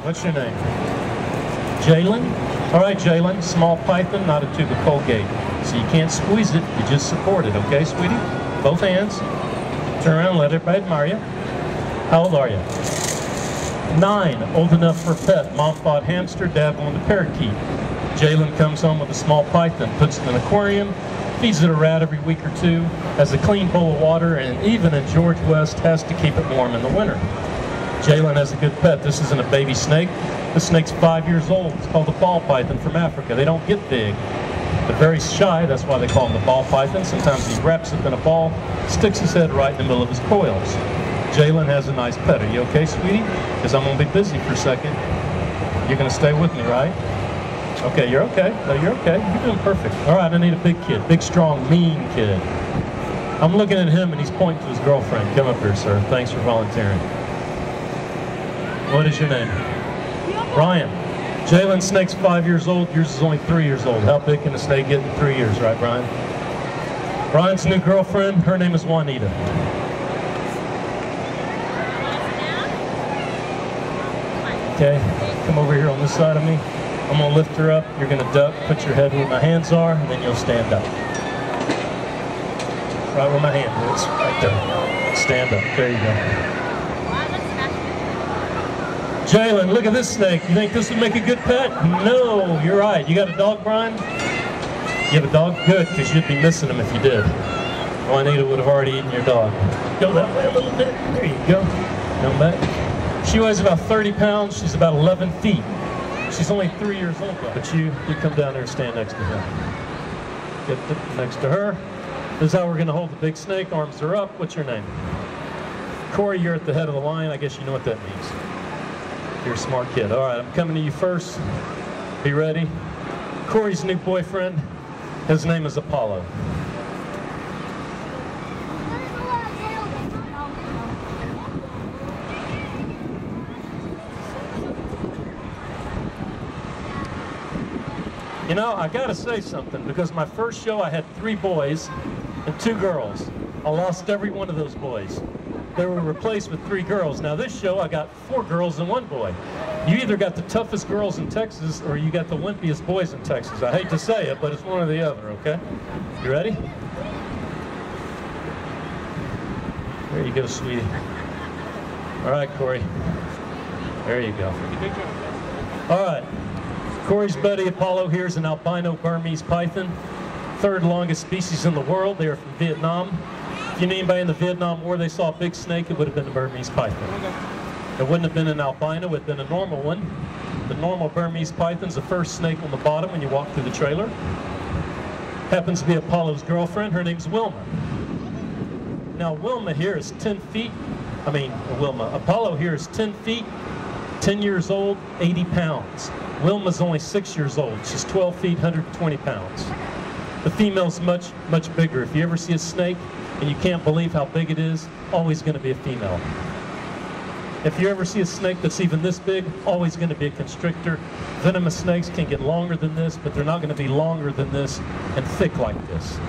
What's your name? Jalen? All right, Jalen, small python, not a tube of Colgate. So you can't squeeze it, you just support it, okay, sweetie? Both hands. Turn around, let everybody admire you. How old are you? 9, old enough for a pet. Mom fought hamster, dad wanted a parakeet. Jalen comes home with a small python, puts it in an aquarium, feeds it a rat every week or two, has a clean bowl of water, and even in George West has to keep it warm in the winter. Jalen has a good pet. This isn't a baby snake. This snake's 5 years old. It's called the ball python from Africa. They don't get big. They're very shy, that's why they call him the ball python. Sometimes he wraps up in a ball, sticks his head right in the middle of his coils. Jalen has a nice pet. Are you okay, sweetie? Because I'm going to be busy for a second. You're going to stay with me, right? Okay, you're okay. No, you're okay. You're doing perfect. All right, I need a big kid. Big, strong, mean kid. I'm looking at him and he's pointing to his girlfriend. Come up here, sir. Thanks for volunteering. What is your name? Ryan. Jalen's snake's 5 years old. Yours is only 3 years old. How big can a snake get in 3 years, right, Brian? Brian's new girlfriend, her name is Juanita. Okay, come over here on this side of me. I'm gonna lift her up. You're gonna duck, put your head where my hands are, and then you'll stand up. Right where my hand is, right there. Stand up, there you go. Jalen, look at this snake. You think this would make a good pet? No, you're right. You got a dog, Brian? You have a dog? Good, because you'd be missing him if you did. Juanita would have already eaten your dog. Go that way a little bit. There you go. Come back. She weighs about 30 pounds. She's about 11 feet. She's only 3 years old, though. But you come down there and stand next to him. Get next to her. This is how we're going to hold the big snake. Arms are up. What's your name? Corey, you're at the head of the line. I guess you know what that means. You're a smart kid. All right, I'm coming to you first. Be ready. Corey's new boyfriend, his name is Apollo. You know, I gotta say something, because my first show I had 3 boys and 2 girls. I lost every one of those boys. They were replaced with 3 girls. Now this show I got 4 girls and 1 boy. You either got the toughest girls in Texas or you got the wimpiest boys in Texas. I hate to say it, but it's one or the other, okay? You ready? There you go, sweetie. All right, Corey. There you go. All right. Corey's buddy Apollo here is an albino Burmese python. 3rd longest species in the world. They are from Vietnam. If you knew anybody in the Vietnam War, they saw a big snake, it would have been a Burmese python. It wouldn't have been an albino, it would have been a normal one. The normal Burmese python's the first snake on the bottom when you walk through the trailer. Happens to be Apollo's girlfriend, her name's Wilma. Now Wilma here is 10 feet, Apollo here is 10 feet, 10 years old, 80 pounds. Wilma's only 6 years old, she's 12 feet, 120 pounds. The female's much, much bigger. If you ever see a snake, and you can't believe how big it is, always going to be a female. If you ever see a snake that's even this big, always going to be a constrictor. Venomous snakes can get longer than this, but they're not going to be longer than this and thick like this.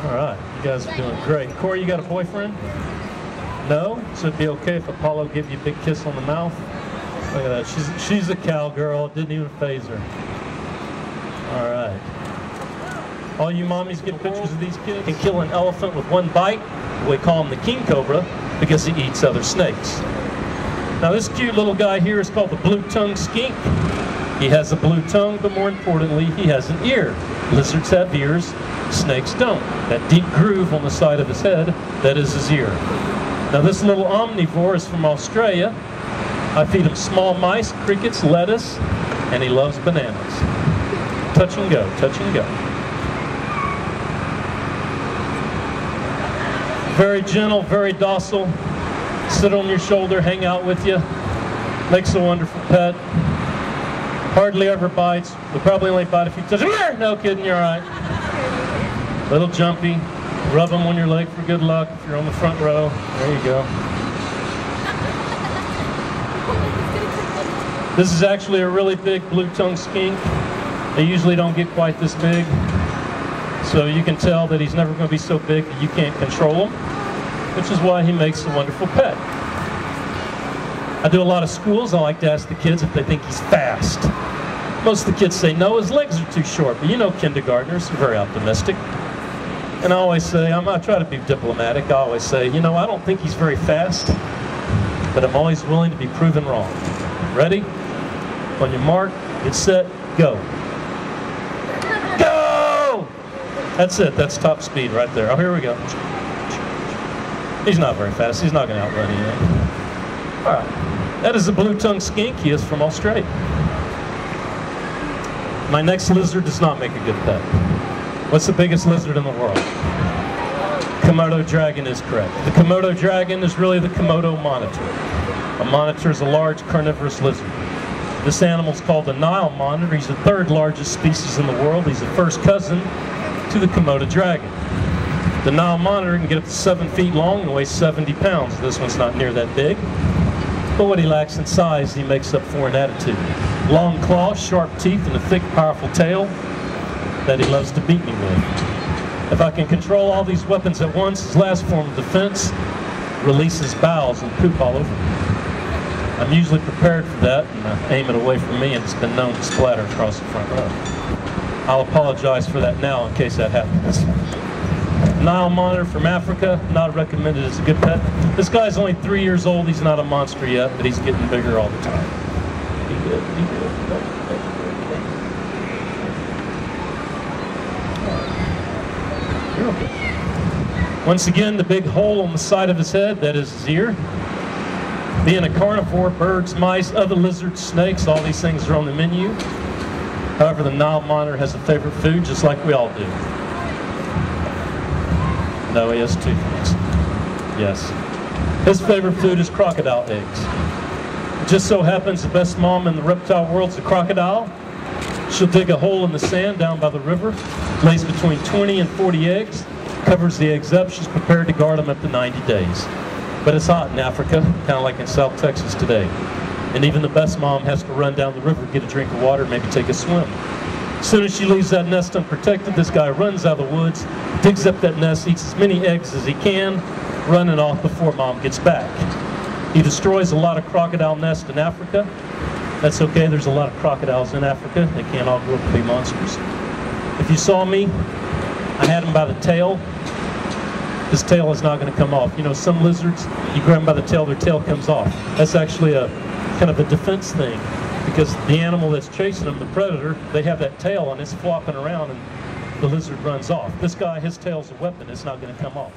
All right, you guys are doing great. Corey, you got a boyfriend? No? So it'd be okay if Apollo gave you a big kiss on the mouth? Look at that. She's a cowgirl. It didn't even faze her. All right. All you mommies get pictures of these kids. Can kill an elephant with 1 bite. We call him the king cobra because he eats other snakes. Now this cute little guy here is called the blue-tongued skink. He has a blue tongue, but more importantly, he has an ear. Lizards have ears, snakes don't. That deep groove on the side of his head, that is his ear. Now this little omnivore is from Australia. I feed him small mice, crickets, lettuce, and he loves bananas. Touch and go, touch and go. Very gentle, very docile. Sit on your shoulder, hang out with you. Makes a wonderful pet. Hardly ever bites. Will probably only bite if you touch him. No kidding, you're all right. Little jumpy. Rub them on your leg for good luck if you're on the front row. There you go. This is actually a really big blue-tongued skink. They usually don't get quite this big. So you can tell that he's never going to be so big that you can't control him, which is why he makes a wonderful pet. I do a lot of schools. I like to ask the kids if they think he's fast. Most of the kids say no, his legs are too short. But you know kindergartners are very optimistic. And I always say, I try to be diplomatic. I always say, you know, I don't think he's very fast, but I'm always willing to be proven wrong. Ready? On your mark, get set, go. Go! That's it. That's top speed right there. Oh, here we go. He's not very fast. He's not going to outrun anything. All right. That is a blue-tongued skink. He is from Australia. My next lizard does not make a good pet. What's the biggest lizard in the world? Komodo dragon is correct. The Komodo dragon is really the Komodo monitor. A monitor is a large carnivorous lizard. This animal is called the Nile monitor. He's the third largest species in the world. He's the first cousin to the Komodo dragon. The Nile monitor can get up to 7 feet long and weighs 70 pounds. This one's not near that big. But what he lacks in size, he makes up for in attitude. Long claws, sharp teeth, and a thick, powerful tail that he loves to beat me with. If I can control all these weapons at once, his last form of defense releases bowels and poop all over me. I'm usually prepared for that, and I aim it away from me, and it's been known to splatter across the front row. I'll apologize for that now in case that happens. Nile monitor from Africa, not recommended as a good pet. This guy's only 3 years old. He's not a monster yet, but he's getting bigger all the time. Be good, be good. You're okay. Once again, the big hole on the side of his head, that is his ear. Being a carnivore, birds, mice, other lizards, snakes, all these things are on the menu. However, the Nile monitor has a favorite food, just like we all do. No, he has 2 things. Yes. His favorite food is crocodile eggs. It just so happens the best mom in the reptile world is a crocodile. She'll dig a hole in the sand down by the river, lays between 20 and 40 eggs, covers the eggs up. She's prepared to guard them up to 90 days. But it's hot in Africa, kind of like in South Texas today. And even the best mom has to run down the river, get a drink of water, maybe take a swim. As soon as she leaves that nest unprotected, this guy runs out of the woods, digs up that nest, eats as many eggs as he can, running off before mom gets back. He destroys a lot of crocodile nests in Africa. That's okay, there's a lot of crocodiles in Africa. They can't all grow up to be monsters. If you saw me, I had him by the tail. His tail is not going to come off. You know, some lizards, you grab them by the tail, their tail comes off. That's actually a kind of a defense thing, because the animal that's chasing them, the predator, they have that tail and it's flopping around and the lizard runs off. This guy, his tail's a weapon. It's not going to come off.